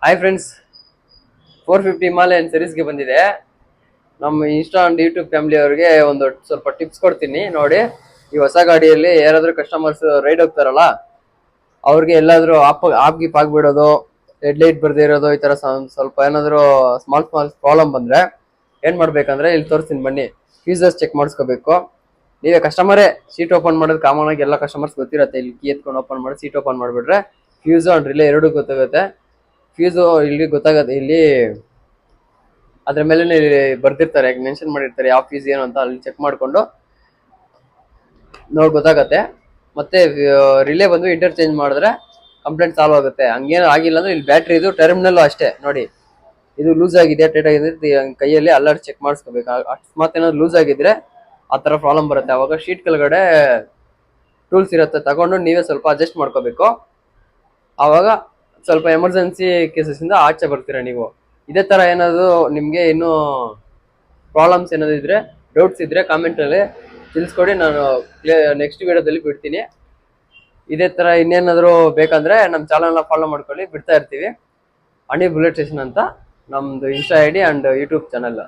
Hi friends, 450 Himalayan ಸೀರೀಸ್ಗೆ ಬಂದಿದೆ. ನಮ್ಮ insta and YouTube family ಅವರಿಗೆ ಒಂದು ಸ್ವಲ್ಪ ಟಿಪ್ಸ್ ಕೊಡ್ತೀನಿ ನೋಡಿ. ಈ ಹೊಸ ಗಾಡಿಯಲ್ಲಿ ಯಾರಾದರೂ ಕಸ್ಟಮರ್ಸ್ ರೈಡ್ ಹೋಗ್ತಾರಲ್ಲ, ಅವ್ರಿಗೆ ಎಲ್ಲಾದರೂ ಆಪ್ ಗೀಪ್ ಆಗ್ಬಿಡೋದು, ರೆಡ್ ಲೈಟ್ ಬರ್ದೇ ಇರೋದು, ಈ ತರ ಸ್ವಲ್ಪ ಏನಾದರೂ ಸ್ಮಾಲ್ ಪ್ರಾಬ್ಲಮ್ ಬಂದ್ರೆ ಏನ್ ಮಾಡ್ಬೇಕಂದ್ರೆ ಇಲ್ಲಿ ತೋರಿಸ್ತೀನಿ ಬನ್ನಿ. ಫ್ಯೂಸಸ್ ಚೆಕ್ ಮಾಡಿಸ್ಕೋಬೇಕು. ನೀವೇ ಕಸ್ಟಮರೇ ಸೀಟ್ ಓಪನ್ ಮಾಡೋದು ಕಾಮನ್ ಆಗಿ ಎಲ್ಲ ಕಸ್ಟಮರ್ಸ್ ಗೊತ್ತಿರುತ್ತೆ. ಇಲ್ಲಿ ಕೀ ಎತ್ಕೊಂಡು ಓಪನ್ ಮಾಡಿ ಸೀಟ್ ಓಪನ್ ಮಾಡಿಬಿಟ್ರೆ ಫ್ಯೂಸು ಅಂಡ್ ರಿಲೇ ಎರಡೂ ಗೊತ್ತಾಗುತ್ತೆ. ಫ್ಯೂಸು ಇಲ್ಲಿ ಗೊತ್ತಾಗತ್ತೆ, ಇಲ್ಲಿ ಅದ್ರ ಮೇಲೆ ಬರ್ದಿರ್ತಾರೆ, ಮೆನ್ಷನ್ ಮಾಡಿರ್ತಾರೆ ಯಾವ ಫ್ಯೂಸ್ ಏನು ಅಂತ. ಅಲ್ಲಿ ಚೆಕ್ ಮಾಡ್ಕೊಂಡು ನೋಡಿ ಗೊತ್ತಾಗತ್ತೆ. ಮತ್ತೆ ರಿಲೇ ಬಂದು ಇಂಟರ್ಚೇಂಜ್ ಮಾಡಿದ್ರೆ ಕಂಪ್ಲೇಂಟ್ ಸಾಲ್ವ್ ಆಗುತ್ತೆ. ಹಂಗೇನು ಆಗಿಲ್ಲ ಅಂದ್ರೆ ಇಲ್ಲಿ ಬ್ಯಾಟ್ರಿ ಇದು ಟರ್ಮಿನಲ್ ಅಷ್ಟೇ ನೋಡಿ, ಇದು ಲೂಸ್ ಆಗಿದೆ, ಟೈಟ್ ಆಗಿದೆ, ಕೈಯಲ್ಲಿ ಅಲ್ಲಾಡಿ ಚೆಕ್ ಮಾಡಿಸ್ಕೋಬೇಕು. ಅಕಸ್ಮಾತ್ ಏನಾದ್ರು ಲೂಸ್ ಆಗಿದ್ರೆ ಆ ತರ ಪ್ರಾಬ್ಲಮ್ ಬರುತ್ತೆ. ಅವಾಗ ಶೀಟ್ ಕೆಳಗಡೆ ಟೂಲ್ಸ್ ಇರುತ್ತೆ, ತಗೊಂಡು ನೀವೇ ಸ್ವಲ್ಪ ಅಡ್ಜಸ್ಟ್ ಮಾಡ್ಕೋಬೇಕು. ಆವಾಗ ಸ್ವಲ್ಪ ಎಮರ್ಜೆನ್ಸಿ ಕೇಸಸ್ ಇಂದ ಆಚೆ ಬರ್ತೀರಾ ನೀವು. ಇದೇ ತರ ಏನಾದ್ರು ನಿಮ್ಗೆ ಇನ್ನೂ ಪ್ರಾಬ್ಲಮ್ಸ್ ಏನಾದ್ರು ಇದ್ರೆ, ಡೌಟ್ಸ್ ಇದ್ರೆ ಕಾಮೆಂಟ್ ಅಲ್ಲಿ ತಿಳಿಸ್ಕೊಡಿ, ನಾನು ನೆಕ್ಸ್ಟ್ ವಿಡಿಯೋದಲ್ಲಿ ಬಿಡ್ತೀನಿ. ಇದೇ ತರ ಇನ್ನೇನಾದ್ರು ಬೇಕಂದ್ರೆ ನಮ್ಮ ಚಾನಲ್ನ ಫಾಲೋ ಮಾಡ್ಕೊಳ್ಳಿ, ಬಿಡ್ತಾ ಇರ್ತೀವಿ. ಅಣಿ ಬುಲೆಟ್ ಸ್ಟೇಷನ್ ಅಂತ ನಮ್ದು insta ID and YouTube channel.